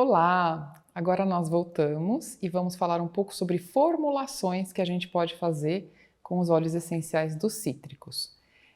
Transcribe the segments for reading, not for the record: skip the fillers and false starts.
Olá! Agora nós voltamos e vamos falar um pouco sobre formulações que a gente pode fazer com os óleos essenciais dos cítricos.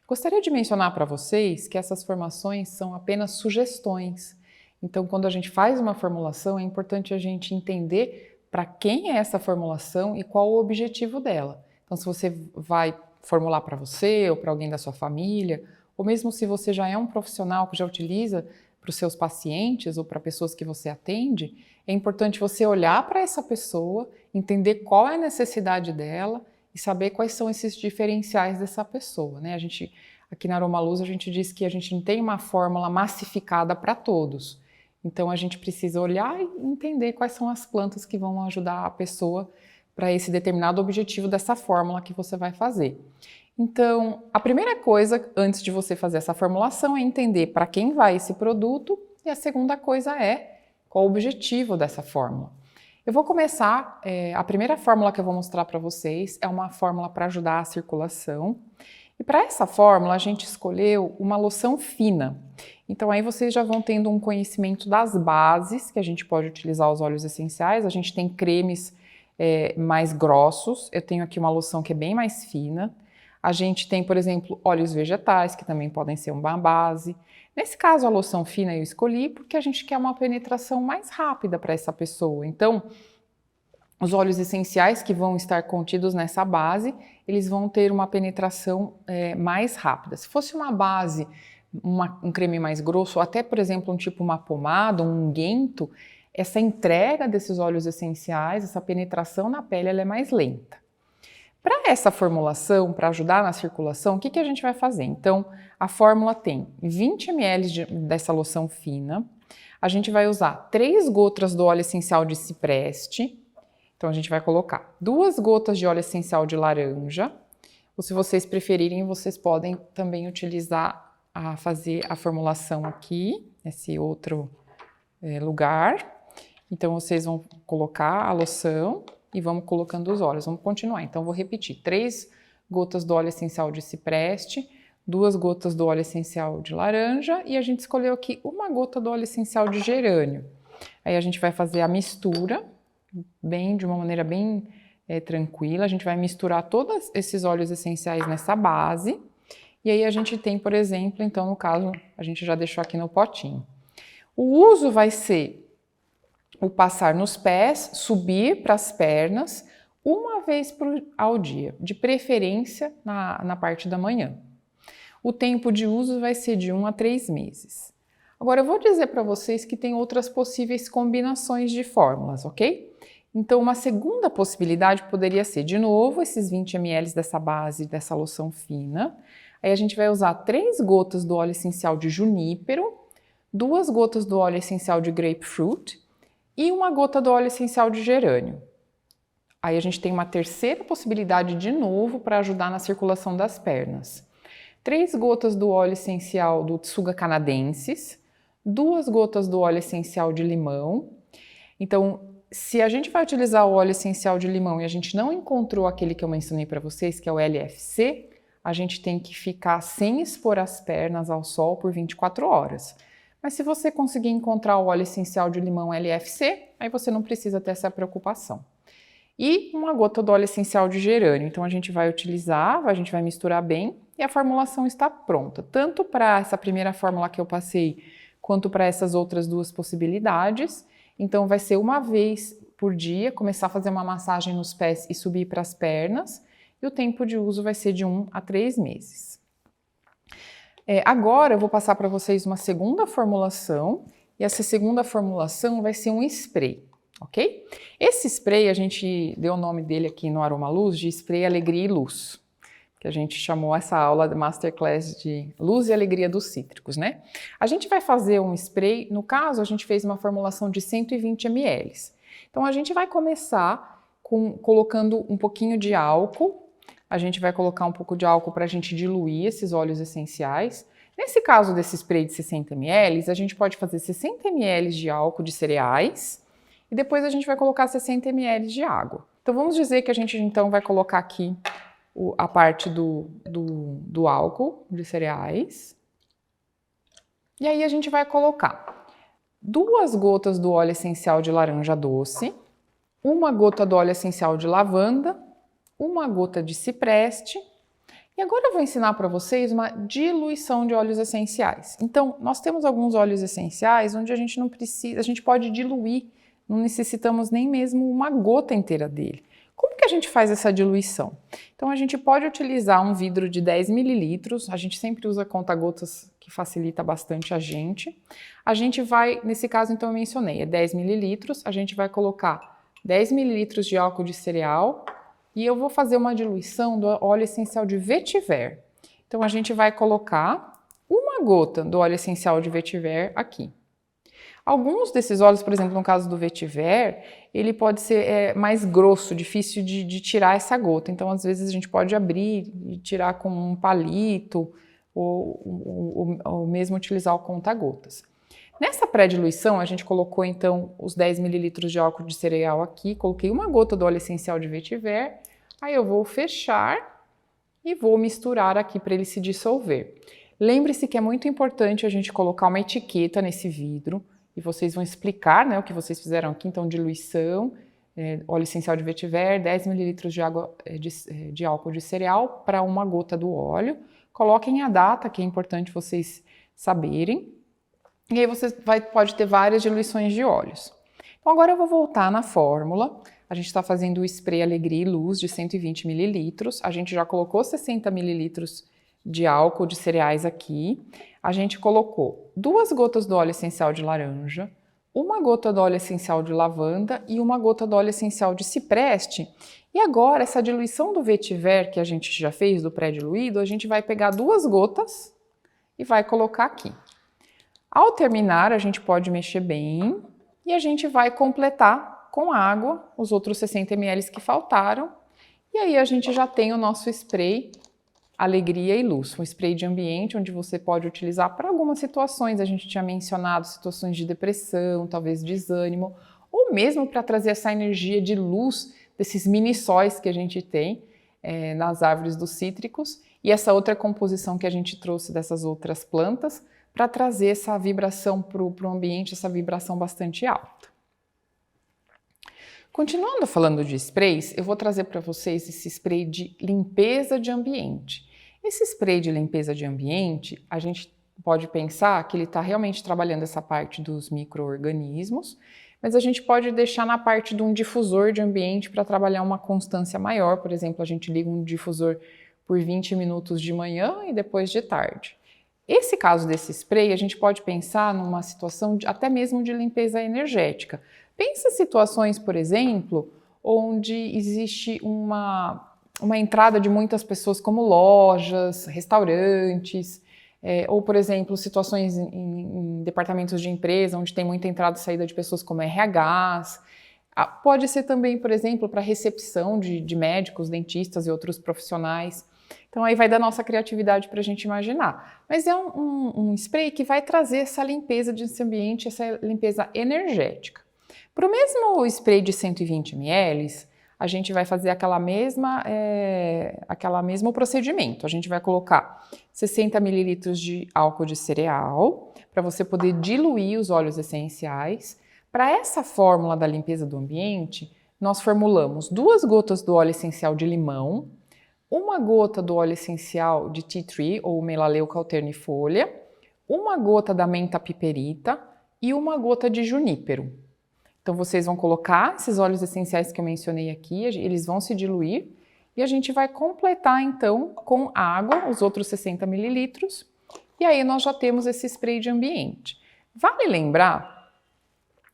Gostaria de mencionar para vocês que essas formações são apenas sugestões. Então, quando a gente faz uma formulação, é importante a gente entender para quem é essa formulação e qual o objetivo dela. Então, se você vai formular para você ou para alguém da sua família, ou mesmo se você já é um profissional que já utiliza para os seus pacientes ou para pessoas que você atende, é importante você olhar para essa pessoa, entender qual é a necessidade dela e saber quais são esses diferenciais dessa pessoa, né? Aqui na Aromaluz, a gente diz que a gente não tem uma fórmula massificada para todos. Então, a gente precisa olhar e entender quais são as plantas que vão ajudar a pessoa para esse determinado objetivo dessa fórmula que você vai fazer. Então, a primeira coisa, antes de você fazer essa formulação, é entender para quem vai esse produto, e a segunda coisa é qual o objetivo dessa fórmula. Eu vou começar, a primeira fórmula que eu vou mostrar para vocês é uma fórmula para ajudar a circulação. E para essa fórmula, a gente escolheu uma loção fina. Então, aí vocês já vão tendo um conhecimento das bases que a gente pode utilizar os óleos essenciais. A gente tem cremes mais grossos, eu tenho aqui uma loção que é bem mais fina. A gente tem, por exemplo, óleos vegetais, que também podem ser uma base. Nesse caso, a loção fina eu escolhi porque a gente quer uma penetração mais rápida para essa pessoa. Então, os óleos essenciais que vão estar contidos nessa base, eles vão ter uma penetração mais rápida. Se fosse uma base, um creme mais grosso, ou até, por exemplo, uma pomada, um unguento, essa entrega desses óleos essenciais, essa penetração na pele, ela é mais lenta. Para essa formulação, para ajudar na circulação, o que a gente vai fazer? Então, a fórmula tem 20 ml dessa loção fina, a gente vai usar 3 gotas do óleo essencial de cipreste, então a gente vai colocar 2 gotas de óleo essencial de laranja, ou se vocês preferirem, vocês podem também utilizar fazer a formulação aqui, nesse outro lugar. Então, vocês vão colocar a loção e vamos colocando os óleos. Vamos continuar. Então, vou repetir. 3 gotas do óleo essencial de cipreste, 2 gotas do óleo essencial de laranja e a gente escolheu aqui 1 gota do óleo essencial de gerânio. Aí, a gente vai fazer a mistura de uma maneira bem tranquila. A gente vai misturar todos esses óleos essenciais nessa base. E aí, a gente tem, por exemplo, então, no caso, a gente já deixou aqui no potinho. O uso vai ser o passar nos pés, subir para as pernas, uma vez ao dia, de preferência na parte da manhã. O tempo de uso vai ser de 1 a 3 meses. Agora, eu vou dizer para vocês que tem outras possíveis combinações de fórmulas, ok? Então, uma segunda possibilidade poderia ser, de novo, esses 20 ml dessa base, dessa loção fina. Aí, a gente vai usar 3 gotas do óleo essencial de junípero, 2 gotas do óleo essencial de grapefruit, e 1 gota do óleo essencial de gerânio. Aí a gente tem uma terceira possibilidade de novo para ajudar na circulação das pernas. 3 gotas do óleo essencial do Tsuga canadensis, 2 gotas do óleo essencial de limão. Então, se a gente vai utilizar o óleo essencial de limão e a gente não encontrou aquele que eu mencionei para vocês, que é o LFC, a gente tem que ficar sem expor as pernas ao sol por 24 horas. Mas se você conseguir encontrar o óleo essencial de limão LFC, aí você não precisa ter essa preocupação. E 1 gota do óleo essencial de gerânio. Então, a gente vai utilizar, a gente vai misturar bem e a formulação está pronta. Tanto para essa primeira fórmula que eu passei, quanto para essas outras 2 possibilidades. Então, vai ser 1 vez por dia, começar a fazer uma massagem nos pés e subir para as pernas. E o tempo de uso vai ser de 1 a 3 meses. Agora eu vou passar para vocês uma segunda formulação e essa segunda formulação vai ser um spray, ok? Esse spray a gente deu o nome dele aqui no Aromaluz de Spray Alegria e Luz, que a gente chamou essa aula de Masterclass de Luz e Alegria dos Cítricos, né? A gente vai fazer um spray, no caso a gente fez uma formulação de 120 ml. Então a gente vai começar colocando um pouquinho de álcool. A gente vai colocar um pouco de álcool para a gente diluir esses óleos essenciais. Nesse caso desse spray de 60 ml, a gente pode fazer 60 ml de álcool de cereais e depois a gente vai colocar 60 ml de água. Então vamos dizer que a gente então vai colocar aqui a parte do álcool de cereais. E aí a gente vai colocar 2 gotas do óleo essencial de laranja doce, 1 gota do óleo essencial de lavanda, 1 gota de cipreste. E agora eu vou ensinar para vocês uma diluição de óleos essenciais. Então, nós temos alguns óleos essenciais onde a gente não precisa, a gente pode diluir, não necessitamos nem mesmo uma gota inteira dele. Como que a gente faz essa diluição? Então, a gente pode utilizar um vidro de 10 mililitros, a gente sempre usa conta-gotas que facilita bastante a gente. A gente vai, nesse caso, então eu mencionei, é 10 mililitros, a gente vai colocar 10 mililitros de álcool de cereal, e eu vou fazer uma diluição do óleo essencial de vetiver. Então, a gente vai colocar 1 gota do óleo essencial de vetiver aqui. Alguns desses óleos, por exemplo, no caso do vetiver, ele pode ser mais grosso, difícil de tirar essa gota. Então, às vezes, a gente pode abrir e tirar com um palito ou mesmo utilizar o conta-gotas. Nessa pré-diluição, a gente colocou então os 10 mililitros de álcool de cereal aqui, coloquei 1 gota do óleo essencial de vetiver, aí eu vou fechar e vou misturar aqui para ele se dissolver. Lembre-se que é muito importante a gente colocar uma etiqueta nesse vidro e vocês vão explicar, né, o que vocês fizeram aqui, então diluição, óleo essencial de vetiver, 10 mililitros de água de álcool de cereal para 1 gota do óleo. Coloquem a data, que é importante vocês saberem. E aí você pode ter várias diluições de óleos. Então agora eu vou voltar na fórmula. A gente está fazendo o spray Alegria e Luz de 120 mililitros. A gente já colocou 60 mililitros de álcool de cereais aqui. A gente colocou 2 gotas do óleo essencial de laranja, 1 gota do óleo essencial de lavanda e 1 gota do óleo essencial de cipreste. E agora essa diluição do vetiver que a gente já fez do pré-diluído, a gente vai pegar 2 gotas e vai colocar aqui. Ao terminar, a gente pode mexer bem e a gente vai completar com água os outros 60 ml que faltaram. E aí a gente já tem o nosso spray Alegria e Luz, um spray de ambiente onde você pode utilizar para algumas situações. A gente tinha mencionado situações de depressão, talvez desânimo, ou mesmo para trazer essa energia de luz desses mini sóis que a gente tem nas árvores dos cítricos. E essa outra composição que a gente trouxe dessas outras plantas, para trazer essa vibração para o ambiente, essa vibração bastante alta. Continuando falando de sprays, eu vou trazer para vocês esse spray de limpeza de ambiente. Esse spray de limpeza de ambiente, a gente pode pensar que ele está realmente trabalhando essa parte dos micro-organismos, mas a gente pode deixar na parte de um difusor de ambiente para trabalhar uma constância maior. Por exemplo, a gente liga um difusor por 20 minutos de manhã e depois de tarde. Esse caso desse spray, a gente pode pensar numa situação até mesmo de limpeza energética. Pensa em situações, por exemplo, onde existe uma entrada de muitas pessoas, como lojas, restaurantes, ou, por exemplo, situações em departamentos de empresa, onde tem muita entrada e saída de pessoas como RHs. Pode ser também, por exemplo, para recepção de médicos, dentistas e outros profissionais. Então aí vai da nossa criatividade para a gente imaginar. Mas é um spray que vai trazer essa limpeza desse ambiente, essa limpeza energética. Para o mesmo spray de 120 ml, a gente vai fazer aquele mesmo procedimento. A gente vai colocar 60 ml de álcool de cereal, para você poder diluir os óleos essenciais. Para essa fórmula da limpeza do ambiente, nós formulamos 2 gotas do óleo essencial de limão, 1 gota do óleo essencial de tea tree ou melaleuca alternifolia, 1 gota da menta piperita e 1 gota de junípero. Então vocês vão colocar esses óleos essenciais que eu mencionei aqui, eles vão se diluir e a gente vai completar então com água, os outros 60 mililitros, e aí nós já temos esse spray de ambiente. Vale lembrar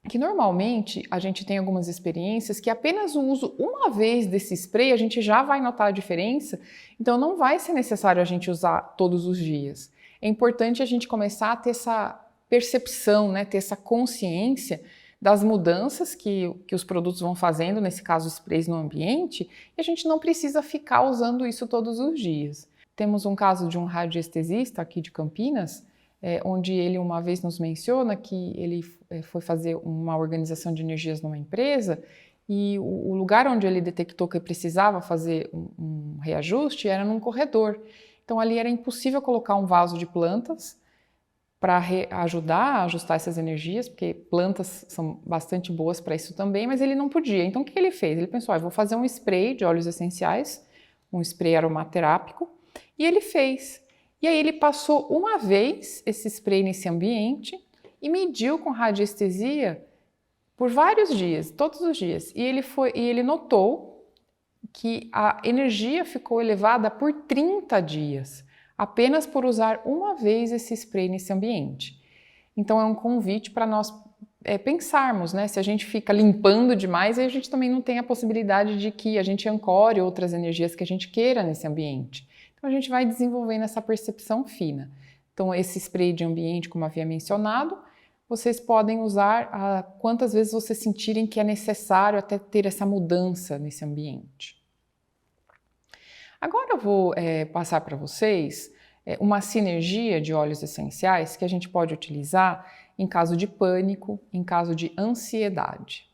que normalmente a gente tem algumas experiências que apenas o uso uma vez desse spray a gente já vai notar a diferença, então não vai ser necessário a gente usar todos os dias. É importante a gente começar a ter essa percepção, né, ter essa consciência das mudanças que os produtos vão fazendo, nesse caso sprays no ambiente, e a gente não precisa ficar usando isso todos os dias. Temos um caso de um radiestesista aqui de Campinas, onde ele uma vez nos menciona que ele foi fazer uma organização de energias numa empresa e o lugar onde ele detectou que precisava fazer um reajuste era num corredor. Então ali era impossível colocar um vaso de plantas para ajudar a ajustar essas energias, porque plantas são bastante boas para isso também, mas ele não podia. Então o que ele fez? Ele pensou, eu vou fazer um spray de óleos essenciais, um spray aromaterápico, e ele fez. E aí ele passou uma vez esse spray nesse ambiente e mediu com radiestesia por vários dias, todos os dias. E ele notou que a energia ficou elevada por 30 dias, apenas por usar uma vez esse spray nesse ambiente. Então é um convite para nós pensarmos, né? Se a gente fica limpando demais, aí a gente também não tem a possibilidade de que a gente ancore outras energias que a gente queira nesse ambiente. Então a gente vai desenvolvendo essa percepção fina. Então esse spray de ambiente, como havia mencionado, vocês podem usar quantas vezes vocês sentirem que é necessário até ter essa mudança nesse ambiente. Agora eu vou passar para vocês uma sinergia de óleos essenciais que a gente pode utilizar em caso de pânico, em caso de ansiedade.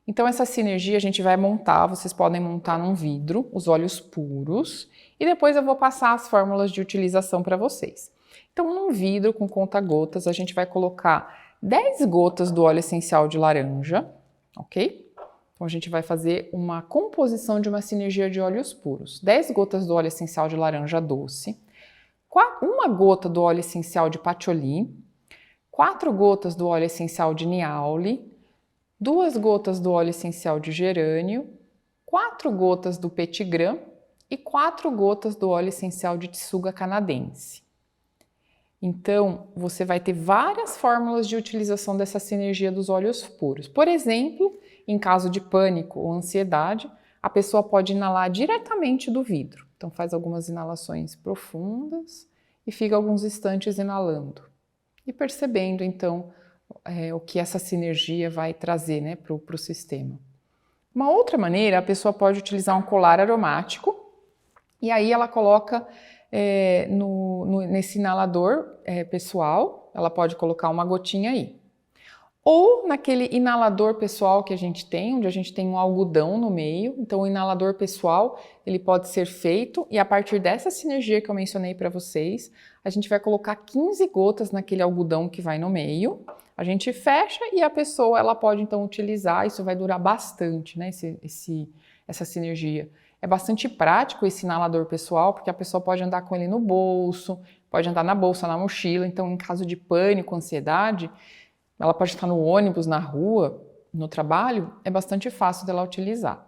Então essa sinergia a gente vai montar, vocês podem montar num vidro, os óleos puros, e depois eu vou passar as fórmulas de utilização para vocês. Então num vidro com conta-gotas a gente vai colocar 10 gotas do óleo essencial de laranja, ok? Então a gente vai fazer uma composição de uma sinergia de óleos puros. 10 gotas do óleo essencial de laranja doce, uma gota do óleo essencial de patchouli, 4 gotas do óleo essencial de niaule, 2 gotas do óleo essencial de gerânio, 4 gotas do petigram e 4 gotas do óleo essencial de tsuga canadense. Então, você vai ter várias fórmulas de utilização dessa sinergia dos óleos puros. Por exemplo, em caso de pânico ou ansiedade, a pessoa pode inalar diretamente do vidro. Então, faz algumas inalações profundas e fica alguns instantes inalando. E percebendo, então, o que essa sinergia vai trazer, né, para o sistema. Uma outra maneira, a pessoa pode utilizar um colar aromático e aí ela coloca nesse inalador pessoal, ela pode colocar uma gotinha aí. Ou naquele inalador pessoal que a gente tem, onde a gente tem um algodão no meio. Então o inalador pessoal, ele pode ser feito e a partir dessa sinergia que eu mencionei para vocês, a gente vai colocar 15 gotas naquele algodão que vai no meio. A gente fecha e a pessoa ela pode então utilizar, isso vai durar bastante, né, essa sinergia. É bastante prático esse inalador pessoal, porque a pessoa pode andar com ele no bolso, pode andar na bolsa, na mochila. Então, em caso de pânico, ansiedade, ela pode estar no ônibus, na rua, no trabalho, é bastante fácil dela utilizar.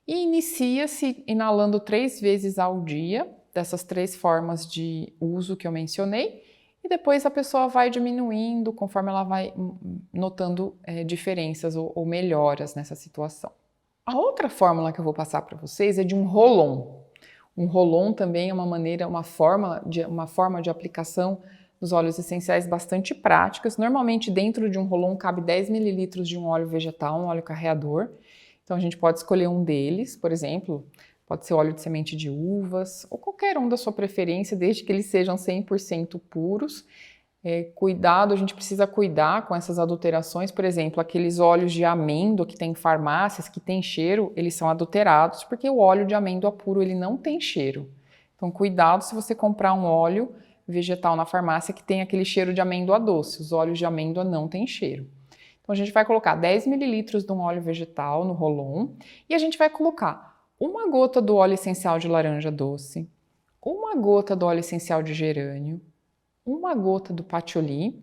E inicia-se inalando 3 vezes ao dia, dessas 3 formas de uso que eu mencionei, e depois a pessoa vai diminuindo conforme ela vai notando diferenças ou melhoras nessa situação. A outra fórmula que eu vou passar para vocês é de um roll-on. Um roll-on também é uma forma de aplicação dos óleos essenciais bastante práticas. Normalmente dentro de um roll-on cabe 10 ml de um óleo vegetal, um óleo carreador. Então a gente pode escolher um deles, por exemplo, pode ser óleo de semente de uvas ou qualquer um da sua preferência, desde que eles sejam 100% puros. Cuidado, a gente precisa cuidar com essas adulterações, por exemplo, aqueles óleos de amêndoa que tem em farmácias, que tem cheiro, eles são adulterados, porque o óleo de amêndoa puro, ele não tem cheiro. Então, cuidado se você comprar um óleo vegetal na farmácia que tem aquele cheiro de amêndoa doce, os óleos de amêndoa não têm cheiro. Então, a gente vai colocar 10 ml de um óleo vegetal no roll-on e a gente vai colocar uma gota do óleo essencial de laranja doce, uma gota do óleo essencial de gerânio, uma gota do patchouli,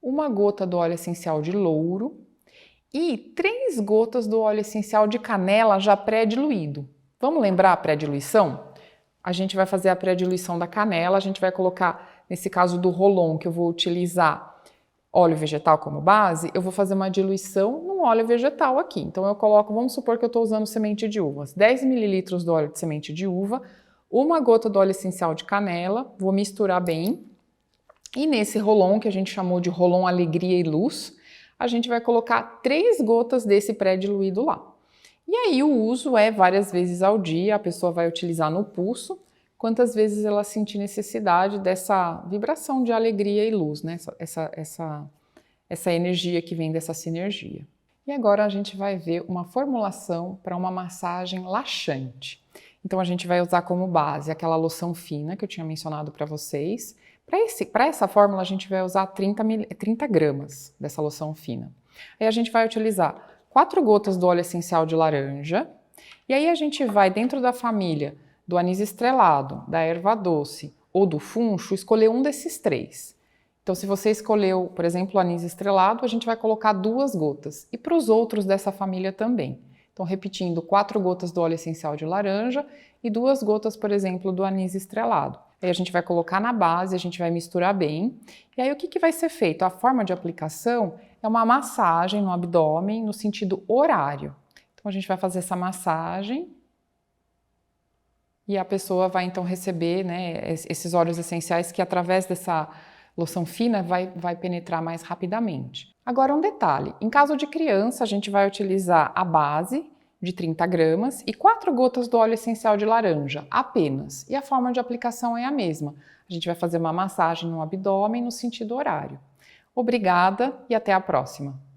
uma gota do óleo essencial de louro e 3 gotas do óleo essencial de canela já pré-diluído. Vamos lembrar a pré-diluição? A gente vai fazer a pré-diluição da canela, a gente vai colocar, nesse caso do roll-on, que eu vou utilizar óleo vegetal como base, eu vou fazer uma diluição no óleo vegetal aqui. Então eu coloco, vamos supor que eu estou usando semente de uvas, 10 ml do óleo de semente de uva, uma gota do óleo essencial de canela, vou misturar bem. E nesse roll-on, que a gente chamou de roll-on Alegria e Luz, a gente vai colocar 3 gotas desse pré-diluído lá. E aí o uso é várias vezes ao dia, a pessoa vai utilizar no pulso, quantas vezes ela sentir necessidade dessa vibração de alegria e luz, né? Essa energia que vem dessa sinergia. E agora a gente vai ver uma formulação para uma massagem laxante. Então a gente vai usar como base aquela loção fina que eu tinha mencionado para vocês, Para essa fórmula, a gente vai usar 30 gramas dessa loção fina. Aí a gente vai utilizar 4 gotas do óleo essencial de laranja, e aí a gente vai, dentro da família do anis estrelado, da erva doce ou do funcho, escolher um desses 3. Então, se você escolheu, por exemplo, o anis estrelado, a gente vai colocar 2 gotas. E para os outros dessa família também. Então, repetindo, 4 gotas do óleo essencial de laranja e 2 gotas, por exemplo, do anis estrelado. Aí a gente vai colocar na base, a gente vai misturar bem. E aí o que vai ser feito? A forma de aplicação é uma massagem no abdômen no sentido horário. Então, a gente vai fazer essa massagem e a pessoa vai então receber, né, esses óleos essenciais que através dessa loção fina vai penetrar mais rapidamente. Agora um detalhe, em caso de criança a gente vai utilizar a base de 30 gramas e 4 gotas do óleo essencial de laranja, apenas. E a forma de aplicação é a mesma. A gente vai fazer uma massagem no abdômen no sentido horário. Obrigada e até a próxima!